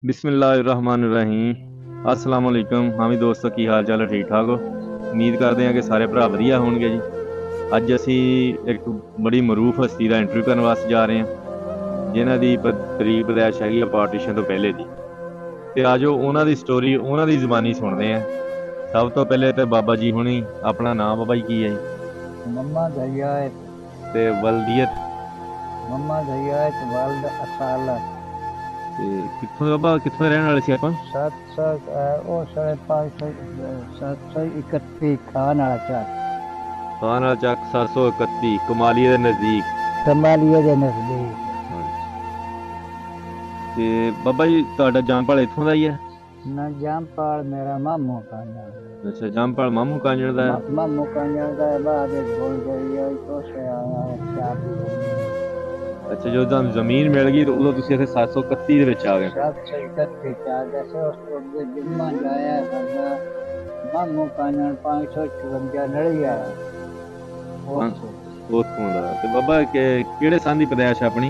बिस्मिल्लाहिर्रहमानिर्रहीम अस्सलाम वालेकुम। हाँ भी दोस्तों की हाल चाल है, ठीक ठाक हो? उम्मीद करते हैं कि सारे भरा वधिया होणगे जी। ਅੱਜ ਅਸੀਂ ਇੱਕ ਬੜੀ ਮਰੂਫ ਹਸਤੀ ਦਾ ਇੰਟਰਵਿਊ ਕਰਨ ਵਾਸਤੇ ਜਾ ਰਹੇ ਹਾਂ, ਜਿਨ੍ਹਾਂ ਦੀ ਤਰੀਕ ਪੈਦਾਇਸ਼ ਹੈਗੀ ਆ ਪਾਰਟੀਸ਼ਨ ਤੋਂ ਪਹਿਲੇ ਦੀ। ਤੇ ਆਜੋ ਉਹਨਾਂ ਦੀ ਸਟੋਰੀ ਉਹਨਾਂ ਦੀ ਜ਼ੁਬਾਨੀ ਸੁਣਦੇ ਹਾਂ। ਸਭ ਤੋਂ ਪਹਿਲੇ ਤੇ ਬਾਬਾ ਜੀ ਹੁਣੀ, ਆਪਣਾ ਨਾਮ ਬਾਬਾ ਜੀ ਕੀ ਹੈ ਜੀ? मोहम्मद हयात ਤੇ ਵਲਦੀਅਤ मोहम्मद हयात वालद असालत ਤੇ ਕਿੱਥੋਂ ਦੇ ਬਾਬਾ, ਕਿੱਥੋਂ ਦੇ ਰਹਿਣ ਵਾਲੇ ਸੀ ਆਪਾਂ? 731 खान वाला चार ਖਾਨ ਵਾਲਾ ਚੱਕ 731 ਕਮਾਲੀਏ ਦੇ ਨਜ਼ਦੀਕ। कमालिया के नजदीक। ਤੇ ਬਾਬਾ ਜੀ ਤੁਹਾਡਾ ਜੰਮਪਲ ਇੱਥੋਂ ਦਾ ਹੀ ਹੈ? न जामपाल मेरा मामू का नाम। ਅੱਛਾ, ਜੰਮਪਲ ਮਾਮੂ ਕਾਂਜਣ ਦਾ ਹੈ। मामू का नाम है बाद बोल गई है तो से आया है चार। ਅੱਛਾ, ਜਦੋਂ ਤੁਹਾਨੂੰ ਜ਼ਮੀਨ ਮਿਲ ਗਈ ਤਾਂ ਉਦੋਂ ਤੁਸੀਂ ਇੱਥੇ 731 ਦੇ ਵਿੱਚ ਆ ਗਏ। 731 चार जैसे उसको जुम्मा जाया करना मामू का नाम 554 नड़िया ਉੱਥੋਂ ਦਾ। ਤੇ ਬਾਬਾ ਕਿਹੜੇ ਸੰਨ ਦੀ ਪੈਦਾਇਸ਼ ਆਪਣੀ?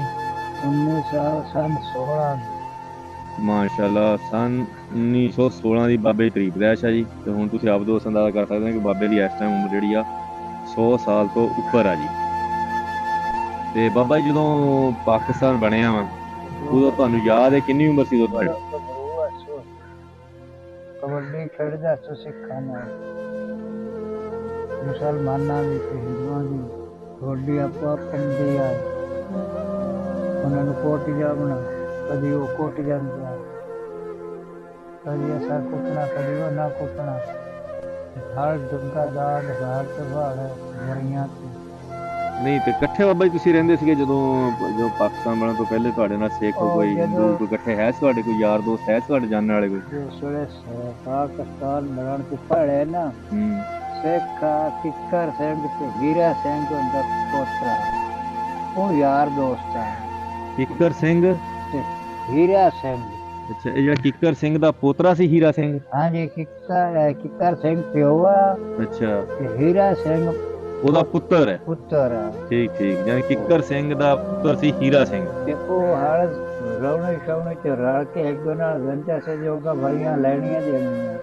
1916 ਮਾਸ਼ਾਅੱਲਾ, ਸੰਨ 1916 ਦੀ ਬਾਬੇ ਦੀ ਤਰੀਕ ਪੈਦਾਇਸ਼ ਹੈ ਜੀ। ਤੇ ਹੁਣ ਤੁਸੀਂ ਆਪ ਦੋਸਤ ਅੰਦਾਜ਼ਾ ਕਰ ਸਕਦੇ ਹੋ ਕਿ ਬਾਬੇ ਦੀ ਇਸ ਟਾਈਮ ਉਮਰ ਜਿਹੜੀ ਆ 100 ਸਾਲ ਤੋਂ ਉੱਪਰ ਆ ਜੀ। ਤੇ ਬਾਬਾ ਜੀ ਜਦੋਂ ਪਾਕਿਸਤਾਨ ਬਣਿਆ ਵਾ ਉਦੋਂ ਤੁਹਾਨੂੰ ਯਾਦ ਹੈ ਕਿੰਨੀ ਉਮਰ ਸੀ ਉਦੋਂ ਤੁਹਾਡੀ? कबड्डी खेलदा तो सिखाना मुसलमाना भी ते हिंदुआ भी कबड्डी आपो पंदी आ उन्होंने कोट जावना कभी वो कोट जाता कभी ऐसा कुटना कभी वो ना कुटना हर दुर्गा दाद हार तो बाड़ गरियां ਨਹੀਂ ਤੇ ਇਕੱਠੇ ਬਾਬਾ ਜੀ ਤੁਸੀਂ ਰਹਿੰਦੇ ਸੀਗੇ ਜਦੋਂ ਪਾਕਿਸਤਾਨ ਬਣਨ ਤੋਂ ਪਹਿਲੇ? ਤੁਹਾਡੇ ਨਾਲ ਸਿੱਖ ਕੋਈ ਹਿੰਦੂ ਕੋਈ ਇਕੱਠੇ ਹੈ ਸੀ? ਤੁਹਾਡੇ ਕੋਈ ਯਾਰ ਦੋਸਤ ਹੈ ਤੁਹਾਡੇ ਜਾਣਨ ਵਾਲੇ ਕੋਈ? दूसरे पाकिस्तान बनन तो पड़े ना सिख किकर सिंह ते हीरा सिंह उनका पोतरा वो यार दोस्त है। ਕਿੱਕਰ ਸਿੰਘ ते हीरा सिंह ਅੱਛਾ, ਇਹ ਜਿਹੜਾ ਕਿੱਕਰ ਸਿੰਘ ਦਾ ਪੋਤਰਾ ਸੀ ਹੀਰਾ ਸਿੰਘ? हाँ जी किकर सिंह प्यो ਅੱਛਾ, ते हीरा सिंह ਉਹਦਾ ਪੁੱਤਰ ਹੈ। पुत्र है। ਠੀਕ ਠੀਕ, ਯਾਨੀ ਕਿੱਕਰ ਸਿੰਘ ਦਾ ਪੁੱਤਰ ਸੀ ਹੀਰਾ ਸਿੰਘ। ते वो हर रौने शौने च रल के एक दो नाल गंजा से जोगा भरियां लेनियां देनियां।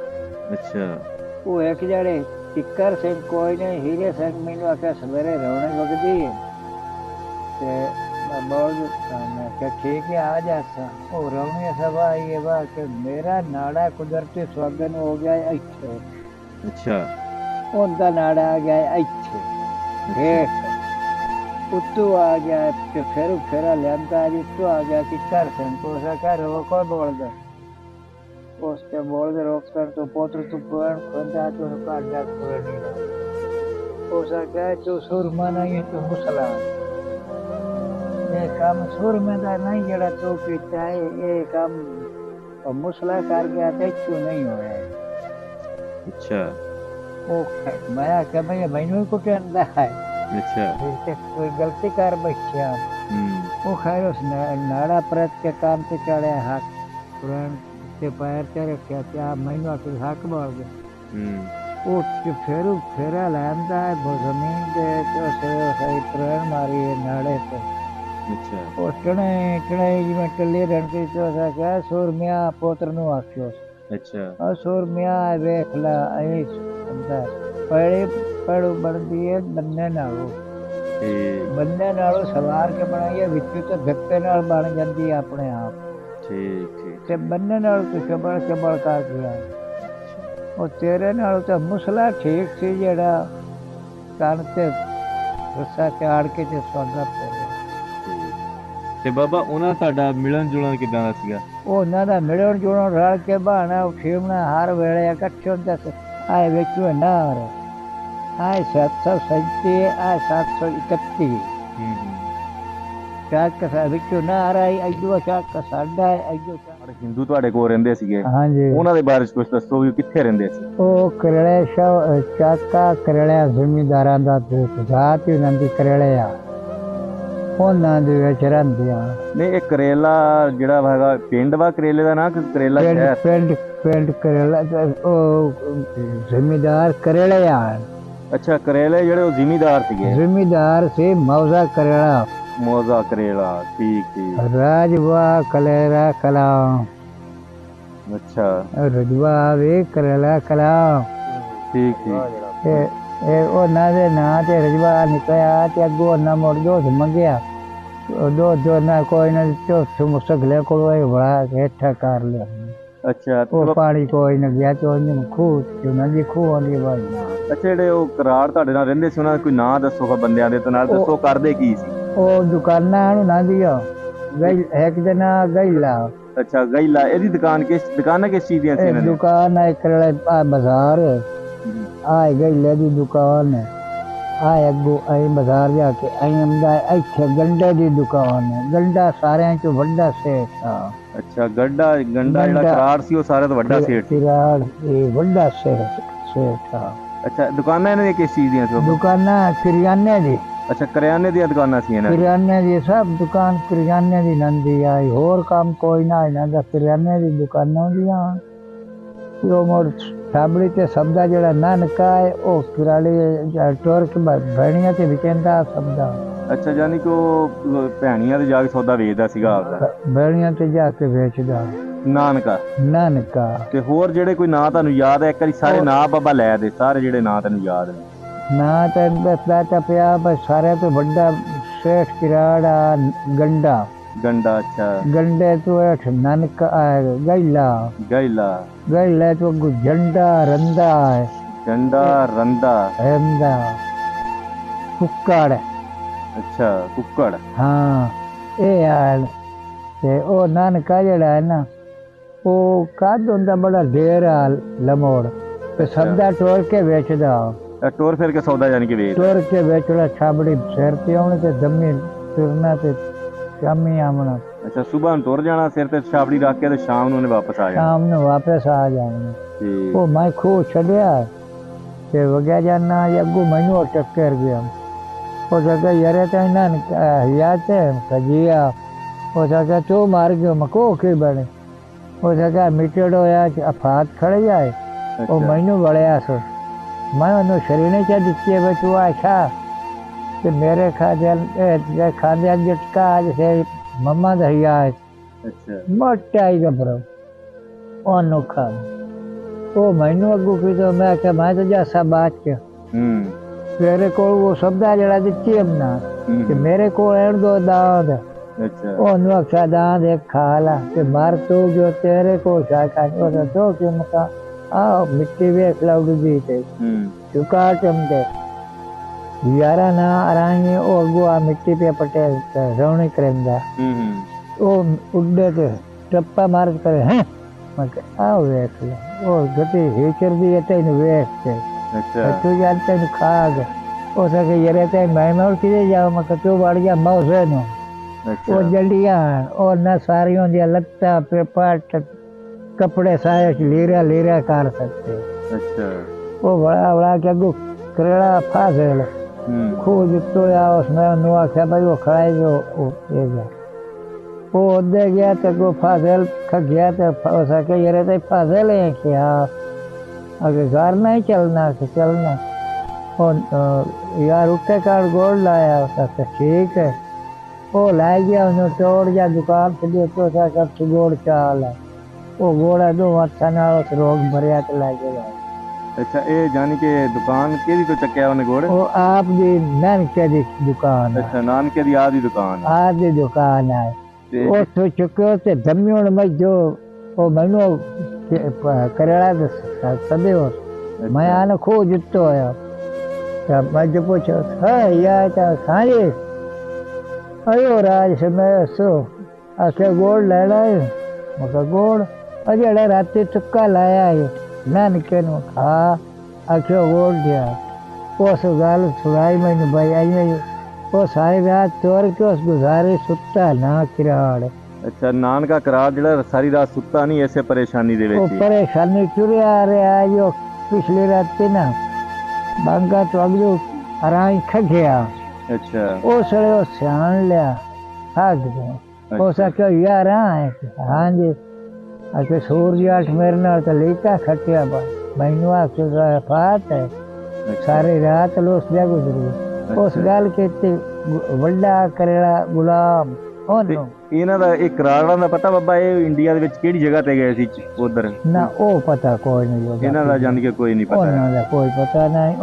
ਅੱਛਾ वो एक जड़े किकर सिंह कोई नहीं हीरे सिंह मैनू आख्या सवेरे रौने लगदी है ते मैं बोल मैं क्या ठीक है आ जा वो रौने सब आई है वाह कि मेरा नाड़ा कुदरती सुहागन हो गया है इत्थे ਅੱਛਾ उनका नाड़ा आ गया है इत्थे हेठ उत्तू आ गया है ते फिर फेरा लियांदा जी तो आ गया किकर सिंह को सा कह रो को बोल दे उसके बोल दे रोक कर तो पोत्र तू पुराण खोदा तो काट जा कोई नहीं वो सा कह तू सुरमा नहीं तू मुसलमान ये काम सुर में दा नहीं जड़ा तू पीता है ये काम और मुसला कर गया तो क्यों नहीं होया ਅੱਛਾ वो मैं क्या भैया मैनू को कहता है ਅੱਛਾ कोई गलती कर बैठा वो खैर उस नाड़ा परत के काम से चढ़े हाथ पुराण के पैर से रखे क्या मैनू के हक बोल गए वो फेरू फेरा लांदा है वो जमीन दे तो से सही पुराण मारी है नाड़े पे ਅੱਛਾ वो टणे टणे जिवें टल्ले रन के तो सा क्या सुरमिया पोत्र नु आख्यो ਅੱਛਾ और सुरमिया देख ला ऐ अंदर पड़े पड़ू बनदी है बन्ने नालों ਤੇ ਬੰਦੇ ਨਾਲੋਂ ਸਵਾਰ ਕੇ ਬਣਾਈ ਹੈ ਵਿੱਚੋਂ ਤਾਂ ਧੱਕੇ ਨਾਲ ਬਣ ਜਾਂਦੀ ਹੈ ਆਪਣੇ ਆਪ ਠੀਕ ਠੀਕ ਤੇ ਬੰਦੇ ਨਾਲ ਤੂੰ ਚਬਲ ਚਬਲ ਕਰ ਗਿਆ ਉਹ ਤੇਰੇ ਨਾਲ ਤਾਂ ਮੁਸਲਾ ਠੀਕ ਸੀ ਜਿਹੜਾ ਕੰਨ ਤੇ ਰੱਸਾ ਚਾੜ ਕੇ ਤੇ ਸਵਾਗਤ ਕਰਿਆ। ਤੇ ਬਾਬਾ ਉਹਨਾਂ ਤੁਹਾਡਾ ਮਿਲਣ ਜੁਲਣ ਕਿਦਾਂ ਦਾ ਸੀਗਾ? ਉਹ ਉਹਨਾਂ ਦਾ ਮਿਲਣ ਜੁਲਣ ਰਲ ਕੇ ਬਹਾਨਾ ਉਠੀਮਣਾ ਹਰ ਵੇਲੇ ਇਕੱਠੇ ਹੁੰਦੇ ਸੀ ਆਏ ਵਿੱਚੋਂ ਨਾਰ आए 737 आए 731 ਚਾਕ ਕਾ ਵਿੱਚੋਂ ਨਾ ਆ ਰਹੀ ਅਜੋ ਚਾਕ ਕਾ ਸਾਡਾ ਹੈ ਅਜੋ ਹਿੰਦੂ ਤੁਹਾਡੇ ਕੋਲ ਰਹਿੰਦੇ ਸੀਗੇ, ਹਾਂਜੀ ਉਹਨਾਂ ਦੇ ਬਾਰੇ ਕੁਝ ਦੱਸੋ ਵੀ ਕਿੱਥੇ ਰਹਿੰਦੇ ਸੀ? ਉਹ ਕਰੇਲੇ ਚਾਕਾ ਕਰੇਲੇ ਜ਼ਿਮੀਂਦਾਰਾਂ ਦਾ ਜਾਤ ਹੀ ਉਹਨਾਂ ਦੀ ਕਰੇਲੇ ਆ ਉਹਨਾਂ ਦੇ ਵਿੱਚ ਰਹਿੰਦੇ ਆ। ਨਹੀਂ ਇਹ ਕਰੇਲਾ ਜਿਹੜਾ ਹੈਗਾ ਪਿੰਡ ਵਾ ਕਰੇਲੇ ਦਾ ਨਾਂ ਕਿ ਕਰੇਲਾ ਸ਼ਹਿਰ? ਪਿੰਡ ਕਰੇਲਾ ਉਹ ਜ਼ਿਮੀਂਦਾਰ ਕਰੇਲੇ ਆ। ਅੱਛਾ, ਕਰੇਲੇ ਜਿਹੜੇ ਉਹ ਜ਼ਿਮੀਂਦਾਰ ਸੀਗੇ? ਜ਼ਿਮੀਂਦਾਰ ਸੀ ਮੌਜ਼ਾ ਕਰੇਲਾ ਮੌਜ਼ਾ ਕਰੇਲਾ, ਠੀਕ ਠੀਕ। ਰਾਜਵਾ ਕਲੇਰਾ ਕਲਾ ਅੱਛਾ ਰਜਵਾ ਵੇ ਕਰੇਲਾ ਕਲਾ ਠੀਕ ਠੀਕ ਤੇ ਇਹ ਉਹਨਾਂ ਦੇ ਨਾਂ ਤੇ ਰਜਵਾ ਨਿਕਲਿਆ ਤੇ ਅੱਗੋਂ ਉਹਨਾਂ ਮੁੜ ਦੋ ਮੰਗਿਆ ਦੋ ਜੋ ਨਾ ਕੋਈ ਨਾ ਚੋ ਸਮਸਗਲੇ ਕੋਲ ਇਹ ਬੜਾ ਇਕੱਠਾ ਕਰ ਲਿਆ ਅੱਛਾ ਉਹ ਪਾਣੀ ਕੋਈ ਨਾ ਗਿਆ ਤੇ ਉਹਨੇ ਖੂਹ ਤੇ ਉਹਨਾਂ ਦੀ ਖੂਹ ਆਉਂਦੀ ਬਾਈ ਅੱਛਾ ਜਿਹੜੇ ਉਹ ਕਰਾੜ ਤੁਹਾਡੇ ਨਾਲ ਰਹਿੰਦੇ ਸੀ ਉਹਨਾਂ ਦਾ ਕੋਈ ਨਾਂ ਦੱਸੋਗਾ ਬੰਦਿਆਂ ਦੇ ਤੇ ਨਾਲ ਦੱਸੋ ਕਰਦੇ ਕੀ ਸੀ ਉਹ ਦੁਕਾਨਾਂ ਨੂੰ ਨਾ ਦਿਓ ਗਈ ਇੱਕ ਦਿਨ ਗਈਲਾ ਅੱਛਾ ਗਈਲਾ ਇਹਦੀ ਦੁਕਾਨਾਂ ਕਿਸ ਚੀਜ਼ ਦੀਆਂ ਸੀ ਇਹਨਾਂ ਦੀਆਂ दुकान है करले बाजार आए गईले दी दुकान है आए अगो आई बाजार जाके आई हमदा इत्थे गंडे दी दुकान है गंडा सारे चो वड्डा सेठ था ਅੱਛਾ ਗੰਡਾ ਜਿਹੜਾ ਕਰਾੜ ਸੀ ਉਹ ਸਾਰਿਆਂ ਤੋਂ ਵੱਡਾ ਸੇਠ ਸੀ किराड़ ये वड्डा सेठ था ਅੱਛਾ ਦੁਕਾਨਾਂ ਇਹਨਾਂ ਦੀਆਂ ਕਿਸ ਚੀਜ਼ ਦੀਆਂ ਸੀ दुकाना किराने दी ਅੱਛਾ ਕਰਿਆਨੇ ਦੀਆਂ ਦੁਕਾਨਾਂ ਸੀ ਇਹਨਾਂ ਦੀਆਂ किराने दी सब दुकान किराने दी नंदी आई और काम कोई ना इना दा किराने दी दुकानां दियां यो मोड़ ਸਾਬੜੀ ਤੇ ਸਬਦਾ ਜਿਹੜਾ ਨਾਨਕਾ ਹੈ ਉਹ ਕਿਰਾਲੇ ਟੋਰ ਕੇ ਭੈਣੀਆਂ ਤੇ ਵਿਕੇਂਦਾ ਸਬਦਾ ਅੱਛਾ ਯਾਨੀ ਕਿ ਉਹ ਭੈਣੀਆਂ ਤੇ ਜਾ ਕੇ ਸੌਦਾ ਵੇਚਦਾ ਸੀਗਾ ਆਪਦਾ ਭੈਣੀਆਂ ਤੇ ਜਾ ਕੇ ਵੇਚਦਾ ਨਾਨਕਾ ਤੇ ਹੋਰ ਜਿਹੜੇ ਕੋਈ ਨਾਂ ਤੁਹਾਨੂੰ ਯਾਦ ਹੈ ਇੱਕ ਵਾਰੀ ਸਾਰੇ ਨਾਂ ਬਾਬਾ ਲੈ ਦੇ ਸਾਰੇ ਜਿਹੜੇ ਨਾਂ ਤੈਨੂੰ ਯਾਦ ਨੇ ਨਾ ਤਾਂ ਦੱਸਦਾ ਤਾਂ ਪਿਆ ਬਸ ਸਾਰਿਆਂ ਤੋਂ ਵੱਡਾ ਸੇਠ ਕਿਰਾੜਾ ਗੰਡਾ ਅੱਛਾ ਗੰਡੇ ਤੋਂ ਹੇਠ ਨਾਨਕਾ ਗੈਲਾ ਤੋਂ ਅੱਗੋਂ ਝੰਡਾ ਰੰਦਾ ਹੈ ਰੰਦਾ ਕੁੱਕੜ ਅੱਛਾ ਕੁੱਕੜ ਹਾਂ ਇਹ ਹਾਲ ਤੇ ਉਹ ਨਾਨਕਾ ਜਿਹੜਾ ਹੈ ਨਾ ਉਹ ਕਾਦ ਹੁੰਦਾ ਬੜਾ ਢੇਰ ਆ ਲਮੋੜ ਤੇ ਸਬਦਾ ਟੋਰ ਕੇ ਵੇਚਦਾ ਟੋਰ ਫਿਰ ਕੇ ਸੌਦਾ ਯਾਨੀ ਕਿ ਵੇਚ ਟੋਰ ਕੇ ਵੇਚਦਾ ਛਾਬੜੀ ਸਿਰ ਤੇ ਆਉਣ ਤੇ ਦਮੀ ਤੁਰਨਾ ਤੇ ਸ਼ਾਮੀ ਆਉਣਾ ਅੱਛਾ ਸਵੇਰ ਨੂੰ ਤੁਰ ਜਾਣਾ ਸਿਰ ਤੇ ਛਾਬੜੀ ਰੱਖ ਕੇ ਤੇ ਸ਼ਾਮ ਨੂੰ ਉਹਨੇ ਵਾਪਸ ਆ ਜਾਣਾ ਸ਼ਾਮ ਨੂੰ ਵਾਪਸ ਆ ਜਾਣਾ ਠੀਕ ਉਹ ਮੈਂ ਖੋ ਛੱਡਿਆ ਤੇ ਵਗਿਆ ਜਾਣਾ ਅੱਗੋਂ ਮੈਨੂੰ ਟੱਕਰ ਗਿਆ ਉਹ ਜਗ੍ਹਾ ਯਾਰ ਤਾਂ ਇਹਨਾਂ ਨੇ ਯਾਦ ਹੈ ਕਜੀਆ ਉਹ ਜਗ੍ਹਾ ਤੂੰ ਮਾਰ ਗਿਆ ਮਕੋ ਕੇ ਬਣੇ ਉਹ ਜਗ੍ਹਾ ਮਿੱਟੜ ਹੋਇਆ ਅਫਾਤ ਖੜ ਜਾਏ ਉਹ ਮੈਨੂੰ ਵੜਿਆ ਸੋ ਮੈਂ ਉਹਨੂੰ ਸ਼ਰੀਨੇ ਚ ਦਿੱਤੀ ਵੇ ਤੂੰ ਆਖਾ ਤੇ ਮੇਰੇ ਖਾਦਿਆਂ ਜਟਕਾ ਜੈਸੇ ਮੰਮਾ ਦਾ ਯਾਦ ਅੱਛਾ ਮੋਟਾ ਹੀ ਗੱਭਰੂ ਉਹਨੂੰ ਖਾ ਉਹ ਮੈਨੂੰ ਅੱਗੋਂ ਕਿਹਾ ਮੈਂ ਕਿ ਮੈਂ ਤਾਂ ਜਾਸਾ ਬਾਤ ਕੇ ਮੇਰੇ ਕੋਲ ਉਹ ਸ਼ਬਦਾ ਜਿਹੜਾ ਦਿੱਤੀ ਅਮਨਾ ਤੇ ਮੇਰੇ ਕੋਲ ਐਣ ਦੋ ਦਾਦ ਅੱਛਾ ਉਹਨੂੰ ਆਖਿਆ ਦਾਦ ਇੱਕ ਖਾ ਲਾ ਤੇ ਮਾਰ ਤੂੰ ਜੋ ਤੇਰੇ ਕੋਲ ਸ਼ਾਇਦ ਉਹਦਾ ਦੋ ਕਿ ਮਕਾ ਆ ਮਿੱਟੀ ਵੇਖ ਲਾਉ ਦੀ ਤੇ ਚੁਕਾ ਚਮਦੇ यारा ना आरांगे ओ अगुआ मिट्टी पे पटेल रौनी करेंदा ओ उड्डे ते टप्पा मार करे हैं मैं आओ देख ले ओ गति हेचर दी ते नु वेख के अच्छा तू जानते नु खाग ओ सके यरे ते मैं और किदे जाओ मैं तू बढ़ गया मौसे नु ओ जल्दियां और ना सारियों दी लत्ता पे पाट कपड़े सारे लीरा कर सकते अच्छा ओ बड़ा के अगू करेड़ा फासेल खूब जितो या उसमें नुआ क्या भाई वो खड़ाई जो वो दे गया तो वो फासिल खा गया तो सके ये रहते फासिल है क्या अगर घर नहीं चलना तो चलना और यार उठे कार गोड़ लाया उसका ठीक है वो ला गया उन्हें तोड़ गया दुकान से देखो सब गोड़ चाल है वो गोड़ा दो अच्छा ना उस रोग भरिया तो ला गया अच्छा ये जानी के दुकान केदी तो चक्या उन्हें घोड़े वो आप दी नानके दी दुकान अच्छा नानके दी आदी दुकान आदी दुकान है वो तो चुके से धमियों में जो वो महीनों करेड़ा सदे हो मैं आने खो जितो है तब मैं जो पूछो है यार तो खाए अयो राज से मैं सो आके गोड़ ले लाए मगर गोड़ अजड़ा रात चुक्का लाया है नानके नु खा आखियो गोड़ दिया उस गाल सुनाई मैंने भाई आई वो सारी रात चोर के उस गुजारे सुता ना किराड़ अच्छा नानका करार जड़ा सारी रात सुता नहीं ऐसे परेशानी दे वो परेशानी चुरे आ रहे आज जो पिछली रात थी ना बांगा तो अगलो आराम खा गया अच्छा वो सड़े वो सियान लिया भाग गए वो सके यार हाँ जी आके सूर्य आठ मेरे नाल तो लेता खटिया बा मैनू आके फात है सारी रात लोस जा गुजरी उस गाल के वड्डा करेड़ा गुलाम ਇਹਨਾਂ ਦਾ ਇਹ ਕਰਾਰਾਂ ਦਾ ਪਤਾ ਬਾਬਾ, ਇਹ ਇੰਡੀਆ ਦੇ ਵਿੱਚ ਕਿਹੜੀ ਜਗ੍ਹਾ ਤੇ ਗਏ ਸੀ ਉਧਰ? ਨਾ ਉਹ ਪਤਾ ਕੋਈ ਨਹੀਂ ਹੋਗਾ, ਇਹਨਾਂ ਦਾ ਜਾਣ ਕੇ ਕੋਈ ਨਹੀਂ ਪਤਾ। ਉਹਨਾਂ ਦਾ ਕੋਈ ਪਤਾ ਨਹੀਂ।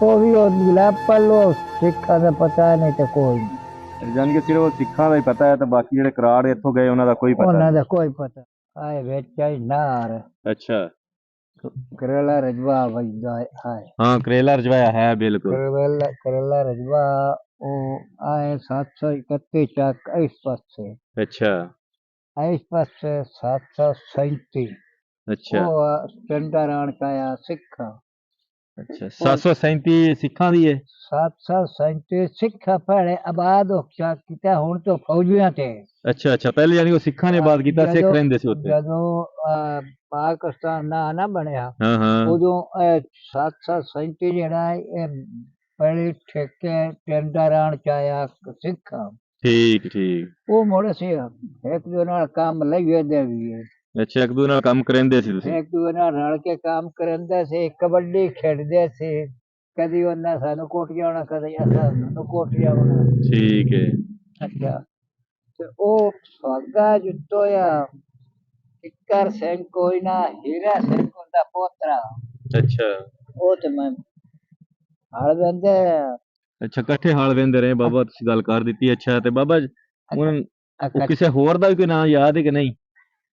ਉਹ ਵੀ ਉਹ ਗੁਲਾਬਪਲ ਉਹ ਸਿੱਖਾਂ ਦਾ ਪਤਾ ਨਹੀਂ ਤੇ ਕੋਈ ਨਹੀਂ। ਜਾਣ ਕੇ ਸਿਰਫ ਸਿੱਖਾਂ ਦਾ ਹੀ ਪਤਾ ਹੈ, ਤੇ ਬਾਕੀ ਜਿਹੜੇ ਕਰਾਰ ਇੱਥੋਂ ਗਏ ਉਹਨਾਂ ਦਾ ਕੋਈ ਪਤਾ ਉਹਨਾਂ ਨਹੀਂ। ਦਾ ਕੋਈ ਪਤਾ। ਆਏ ਵਿੱਚ ਆਈ ਨਾਰ ਅੱਛਾ, ਕਰੇਲਾ ਰਜਵਾ ਵਜਦਾ ਹੈ। ਹਾਂ ਕਰੇਲਾ ਰਜਵਾਇਆ ਹੈ ਬਿਲकुल। ਕਰੇਲਾ ਰਜਵਾ ਉਹ ਆਏ 731 ਚੱਕ ਇਸ ਪਾਸੇ, ਅੱਛਾ ਇਸ ਪਾਸੇ 737। ਅੱਛਾ ਉਹ ਚੰਡਾਰਾਣ ਕਾਇਆ ਸਿੱਖਾਂ। ਅੱਛਾ 737 ਸਿੱਖਾਂ ਦੀ ਹੈ। 737 ਸਿੱਖਾਂ ਪਹਿਲੇ ਆਬਾਦ ਹੋ ਕੀਤਾ, ਹੁਣ ਤੋਂ ਫੌਜੀਆਂ ਤੇ। ਅੱਛਾ ਅੱਛਾ, ਪਹਿਲੇ ਯਾਨੀ ਉਹ ਸਿੱਖਾਂ ਨੇ ਆਬਾਦ ਕੀਤਾ, ਸਿੱਖ ਰਹਿੰਦੇ ਸੀ ਉੱਥੇ। ਜਦੋਂ ਪਾਕਿਸਤਾਨ ਨਾ ਬਣਿਆ, ਹਾਂ ਹਾਂ, ਉਦੋਂ 737 ਜਿਹੜਾ ਹੈ ਇਹ ਪਹਿਲੇ ਠੇਕੇ ਚੰਡਾਰਾਣ ਚਾਇਆ ਸਿੱਖਾਂ। ਠੀਕ ਠੀਕ। ਉਹ ਮੁੜ ਸੀ ਇੱਕ ਦੂਜੇ ਨਾਲ ਕੰਮ ਲਈਏ ਦੇ ਵੀ ਹੈ। ਅੱਛਾ, ਇੱਕ ਦੂਜੇ ਨਾਲ ਕੰਮ ਕਰਾਂਦੇ ਸੀ ਤੁਸੀਂ? ਇੱਕ ਦੂਜੇ ਨਾਲ ਰਲ ਕੇ ਕੰਮ ਕਰਾਂਦੇ ਸੀ, ਕਬੱਡੀ ਖੇਡਦੇ ਸੀ। ਕਦੀ ਉਹਨਾਂ ਸਾਨੂੰ ਕੋਟ ਜਾਣਾ, ਕਦੀ ਸਾਨੂੰ ਕੋਟ ਜਾਣਾ। ਠੀਕ ਹੈ। ਅੱਛਾ, ਤੇ ਉਹ ਸੁਹਾਗਾ ਜੁੱਤੋ ਆ ਕਿੱਕਰ ਸਿੰਘ ਕੋਈ ਨਾ, ਹੀਰਾ ਸਿੰਘ ਦਾ ਪੋਤਰਾ। ਅੱਛਾ ਉਹ ਤੇ ਮੈਂ ਹਲ ਬੰਦੇ। ਅੱਛਾ, ਇਕੱਠੇ ਹਾਲ ਵਹਿੰਦੇ ਰਹੇ ਬਾਬਾ, ਤੁਸੀਂ ਗੱਲ ਕਰ ਦਿੱਤੀ। ਅੱਛਾ, ਤੇ ਬਾਬਾ ਹੁਣ ਉਹ ਕਿਸੇ ਹੋਰ ਦਾ ਵੀ ਕੋਈ ਨਾਂ ਯਾਦ ਹੈ ਕਿ ਨਹੀਂ?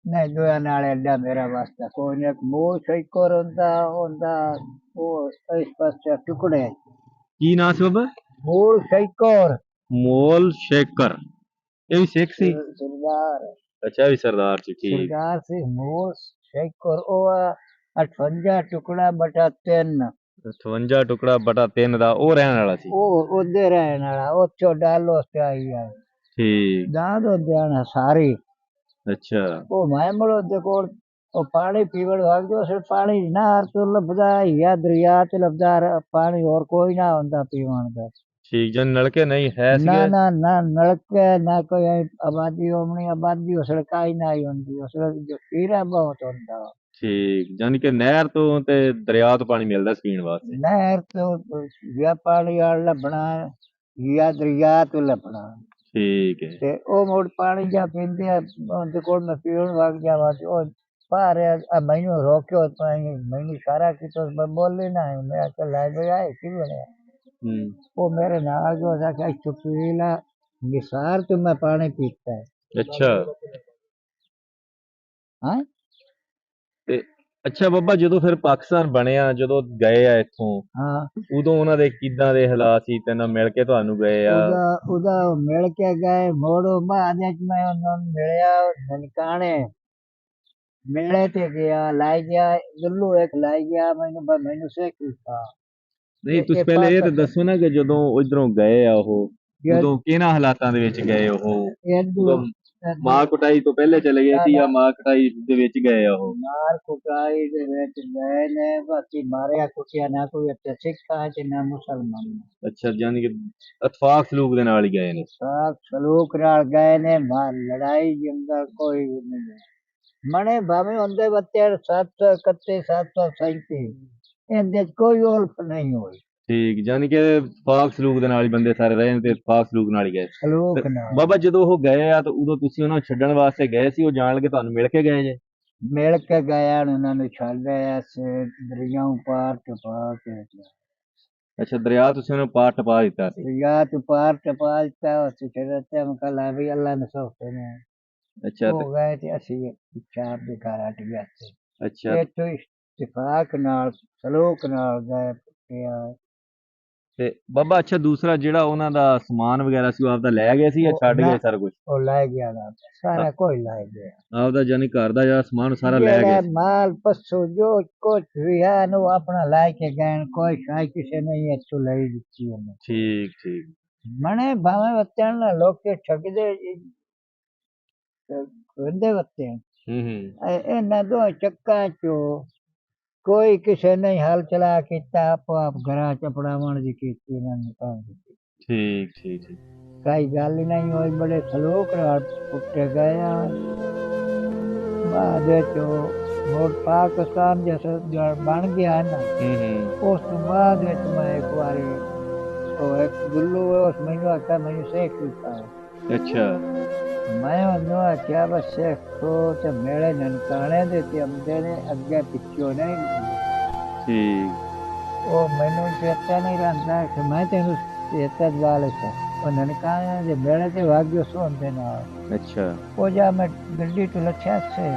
ਨਹੀਂ, ਦੋਆਂ ਨਾਲ ਐਡਾ ਮੇਰਾ ਵਾਸਤਾ ਕੋਈ ਨਹੀਂ। ਮੂਲ ਸ਼ੈਕਰ ਹੁੰਦਾ ਉਹ ਇਸ ਪਾਸੇ ਟੁਕੜੇ। ਕੀ ਨਾਂ ਸੀ ਬਾਬਾ? ਮੂਲ ਸ਼ੈਕਰ। ਮੋਲ ਸ਼ੇਖਰ, ਇਹ ਵੀ ਸਿੱਖ ਸੀ? ਸਰਦਾਰ। ਅੱਛਾ, ਇਹ ਵੀ ਸਰਦਾਰ ਸੀ। ਠੀਕ। ਸਰਦਾਰ ਸੀ ਮੂਲ ਸ਼ੈਕਰ। ਉਹ 58 ਟੁਕੜਾ ਬਟਾ 3। 58 ਟੁਕੜਾ ਬਟਾ 3 ਦਾ ਉਹ ਰਹਿਣ ਵਾਲਾ ਸੀ? ਉਹ ਉਹਦੇ ਰਹਿਣ ਵਾਲਾ, ਉੱਥੋਂ ਡਾਲੋ ਤੇ ਆਈ ਹੈ। ਠੀਕ। ਦਾਦ ਉਹਦੇ ਸਾਰੀ। ਅੱਛਾ, ਉਹ ਮੈਂ ਮੁੜ ਦੇ ਕੋਲ ਉਹ ਪਾਣੀ ਪੀਵਣ ਲੱਗ ਜਾਓ, ਸਿਰ ਪਾਣੀ ਨਹਿਰ ਤੋਂ ਲੱਭਦਾ ਜਾਂ ਦਰਿਆ ਤੇ ਲੱਭਦਾ ਪਾਣੀ, ਹੋਰ ਕੋਈ ਨਾ ਹੁੰਦਾ ਪੀਵਣ ਦਾ। ਠੀਕ। ਜਨ ਨਲਕੇ ਨਹੀਂ ਹੈ ਨਾ ਸੀਗੇ? ਨਾ ਨਾ ਨਲਕੇ, ਨਾ ਕੋਈ ਆਬਾਦੀ ਹੋਣੀ। ਆਬਾਦੀ ਉਹ ਸੜਕਾਂ ਹੀ ਨਾ ਹੀ ਹੁੰਦੀ, ਉਸ ਜੋ ਪੀਰਾ ਬਹੁਤ ਹੁੰਦਾ। ਠੀਕ, ਜਾਨੀ ਕਿ ਨਹਿਰ ਤੋਂ ਤੇ ਦਰਿਆ ਤੋਂ ਪਾਣੀ ਮਿਲਦਾ ਸੀ ਪੀਣ ਵਾਸਤੇ? ਨਹਿਰ ਤੋਂ ਜਾਂ ਪਾਣੀ ਵਾਲ ਲੱਭਣਾ ਜਾਂ ਦਰਿਆ ਤੋਂ ਲੱਭਣਾ। ਠੀਕ ਹੈ। ਤੇ ਉਹ ਮੁੜ ਪਾਣੀ ਜਾਂ ਪੀਂਦੇ ਆ, ਉਹਦੇ ਕੋਲ ਮੈਂ ਪੀਣ ਵਗ ਜਾਵਾਂ ਤੇ ਉਹ ਭਾਰਿਆ ਮੈਨੂੰ ਰੋਕਿਓ, ਮੈਨੂੰ ਇਸ਼ਾਰਾ ਕੀਤਾ, ਮੈਂ ਬੋਲੇ ਨਾ। ਮੈਂ ਆਖਿਆ ਲੈ ਗਿਆ ਕੀ ਬਣਿਆ? ਉਹ ਮੇਰੇ ਨਾਲ ਜੋ ਕਿ ਚੁਪੀਲਾ ਨਿਸਾਰ ਤੋਂ ਮੈਂ ਪਾਣੀ ਪੀਤਾ ਹੈ। ਅੱਛਾ। ਹਾਂ, ਤੇ ਅੱਛਾ ਬਾਬਾ, ਜਦੋਂ ਫਿਰ ਪਾਕਿਸਤਾਨ ਬਣਿਆ, ਜਦੋਂ ਗਏ ਆ ਇੱਥੋਂ, ਹਾਂ, ਉਦੋਂ ਉਹਨਾਂ ਦੇ ਕਿੱਦਾਂ ਦੇ ਹਾਲਾਤ ਸੀ? ਤੇ ਨਾਲ ਮਿਲ ਕੇ ਤੁਹਾਨੂੰ ਗਏ ਆ? ਉਹਦਾ ਮਿਲ ਕੇ ਗਏ ਮੋੜੋ ਬਾਅਦ ਵਿੱਚ ਮੈਂ ਉਹਨਾਂ ਨੂੰ ਮਿਲਿਆ ਨਨਕਾਣੇ। ਮੇਲੇ ਤੇ ਗਿਆ, ਲਾਈ ਗਿਆ ਗੱਲੂ ਇੱਕ ਲਾਈ ਗਿਆ ਮੈਨੂੰ ਸਿੱਖ ਦਿੱਤਾ। ਨਹੀਂ, ਤੁਸੀਂ ਪਹਿਲੇ ਇਹ ਤਾਂ ਦੱਸੋ ਨਾ ਕਿ ਜਦੋਂ ਉਧਰੋਂ ਗਏ ਆ ਉਹ, ਉਦੋਂ ਕਿਹਨਾਂ ਹਾਲਾਤਾਂ ਦੇ ਵਿੱਚ ਗਏ ਉਹ? ਉਦੋਂ ਮਾਰ ਕੁਟਾਈ ਤੋਂ ਪਹਿਲੇ ਚਲੇ ਗਏ ਸੀ ਜਾਂ ਮਾਰ ਕੁਟਾਈ ਦੇ ਵਿੱਚ ਗਏ ਆ ਉਹ? ਮਾਰ ਕੁਟਾਈ ਦੇ ਵਿੱਚ ਗਏ ਨੇ, ਬਾਕੀ ਮਾਰਿਆ ਕੁੱਟਿਆ ਨਾ ਕੋਈ ਇੱਥੇ ਸਿੱਖਾਂ ਚ ਨਾ ਮੁਸਲਮਾਨ। ਅੱਛਾ, ਜਾਨੀ ਕਿ ਇਤਫਾਕ ਸਲੂਕ ਦੇ ਨਾਲ ਹੀ ਗਏ ਨੇ? ਇਤਫਾਕ ਸਲੂਕ ਨਾਲ ਗਏ ਨੇ। ਲੜਾਈ ਜੰਗਲ ਕੋਈ ਨਹੀਂ ਮਣੇ, ਭਾਵੇਂ ਹੁੰਦੇ ਬੱਤੇ 731 737, ਇਹਦੇ ਚ ਕੋਈ ਉਲਫ ਨਹੀਂ ਹੋਈ। ਠੀਕ, ਜਾਨੀ ਕਿ ਇਤਫਾਕ ਸਲੂਕ ਦੇ ਨਾਲ ਹੀ ਬੰਦੇ ਸਾਰੇ ਰਹੇ ਨੇ ਤੇ ਇਤਫਾਕ ਸਲੂਕ ਨਾਲ ਹੀ ਗਏ। ਸਲੂਕ ਨਾਲ ਬਾਬਾ ਜਦੋਂ ਉਹ ਗਏ ਆ ਤਾਂ ਉਦੋਂ ਤੁਸੀਂ ਉਹਨਾਂ ਨੂੰ ਛੱਡਣ ਵਾਸਤੇ ਗਏ ਸੀ, ਉਹ ਜਾਣ ਲੱਗੇ ਤੁਹਾਨੂੰ ਮਿਲ ਕੇ ਗਏ ਜੇ? ਮਿਲ ਕੇ ਗਿਆ, ਉਹਨਾਂ ਨੂੰ ਛੱਡ ਰਿਹਾ ਸੀ ਦਰਿਆਓਂ ਪਾਰ ਟਪਾ ਕੇ। ਅੱਛਾ, ਦਰਿਆ ਤੁਸੀਂ ਉਹਨੂੰ ਪਾਰ ਟਪਾ ਦਿੱਤਾ ਸੀ? ਦਰਿਆ ਤੋਂ ਪਾਰ ਟਪਾ ਦਿੱਤਾ। ਉਸ ਛੱਡਤੇ ਮੈਂ ਕਹਾ ਵੀ ਅੱਲਾ ਨੇ ਸੌਖੇ ਨੇ। ਅੱਛਾ ਹੋ ਗਏ ਤੇ ਅਸੀਂ ਚਾਰ ਦੇ ਘਰ ਹਟ ਗਿਆ ਸੀ। ਅੱਛਾ ਇਹ ਤੋਂ ਇਤਫਾਕ ਨਾਲ ਸਲੂਕ ਨਾਲ ਗਏ। ਤੇ ਬਾਬਾ ਅੱਛਾ, ਦੂਸਰਾ ਜਿਹੜਾ ਉਹਨਾਂ ਦਾ ਸਮਾਨ ਵਗੈਰਾ ਸੀ ਉਹ ਆਪਦਾ ਲੈ ਗਏ ਸੀ ਜਾਂ ਛੱਡ ਗਏ ਸਾਰਾ ਕੁਝ? ਉਹ ਲੈ ਗਿਆ ਨਾ, ਸਾਰਾ ਕੋਈ ਲੈ ਗਿਆ ਆਪਦਾ, ਜਾਨੀ ਘਰ ਦਾ ਜਿਹੜਾ ਸਮਾਨ ਸਾਰਾ ਲੈ ਗਏ? ਮਾਲ ਪੱਸੋ ਜੋ ਕੁਝ ਵੀ ਹੈ ਨੂੰ ਆਪਣਾ ਲੈ ਕੇ ਗਏ, ਕੋਈ ਸ਼ਾਇ ਕਿਸੇ ਨੇ ਇੱਥੋਂ ਲੈ ਦਿੱਤੀ ਉਹਨੇ। ਠੀਕ ਠੀਕ। ਮਣੇ ਭਾਵੇਂ ਬੱਚਿਆਂ ਨਾਲ ਲੋਕੇ ਠੱਗਦੇ ਹੁੰਦੇ ਬੱਚੇ। ਇਹਨਾਂ ਦੋ ਚੱਕਾਂ ਚੋਂ ਕੋਈ ਕਿਸੇ ਨੇ ਹਲ ਚਲਾ ਕੀਤਾ, ਆਪੋ ਆਪ ਘਰਾਂ ਚ ਪੜਾਵਣ ਦੀ ਕੀਤੀ ਇਹਨਾਂ ਨੇ ਕੰਮ ਕੀਤੀ। ਠੀਕ ਠੀਕ ਠੀਕ। ਕਈ ਗੱਲ ਹੀ ਨਹੀਂ ਹੋਈ, ਬੜੇ ਸਲੂਕ ਨਾਲ ਪੁੱਟੇ ਗਏ ਆ। ਬਾਅਦ ਵਿੱਚ ਮੁੜ ਪਾਕਿਸਤਾਨ ਜਿਹਾ ਬਣ ਗਿਆ ਨਾ, ਉਸ ਤੋਂ ਬਾਅਦ ਵਿੱਚ ਮੈਂ ਇੱਕ ਵਾਰੀ ਉਹ ਇੱਕ ਗੁੱਲੂ ਉਸ ਮੈਨੂੰ ਆਖਿਆ ਮੈਨੂੰ ਸਿੱਖ ਦਿੱਤਾ। ਅੱਛਾ। ਮੈਂ ਉਹਨੂੰ ਆਖਿਆ ਬਸ ਸਿੱਖੋ ਤੇ ਮੇਰੇ ਨਨਕਾਣੇ ਦੇ ਤੇ ਆਉਂਦੇ ਨੇ ਅੱਗੇ ਪਿੱਛੋਂ ਨਹੀਂ। ਠੀਕ। ਉਹ ਮੈਨੂੰ ਚੇਤਾ ਨਹੀਂ ਰਹਿੰਦਾ ਕਿ ਮੈਂ ਤੈਨੂੰ ਚੇਤਾ ਦਿਵਾ ਲਿਆ। ਉਹ ਨਨਕਾਣੇ ਦੇ ਮੇਰੇ ਤੇ ਵਾਗਿਓ ਸੌਂਦੇ ਨਾਲ। ਅੱਛਾ। ਉਹ ਜਾ ਮੈਂ ਗੱਡੀ ਤੋਂ ਲੱਥਿਆ ਸੇ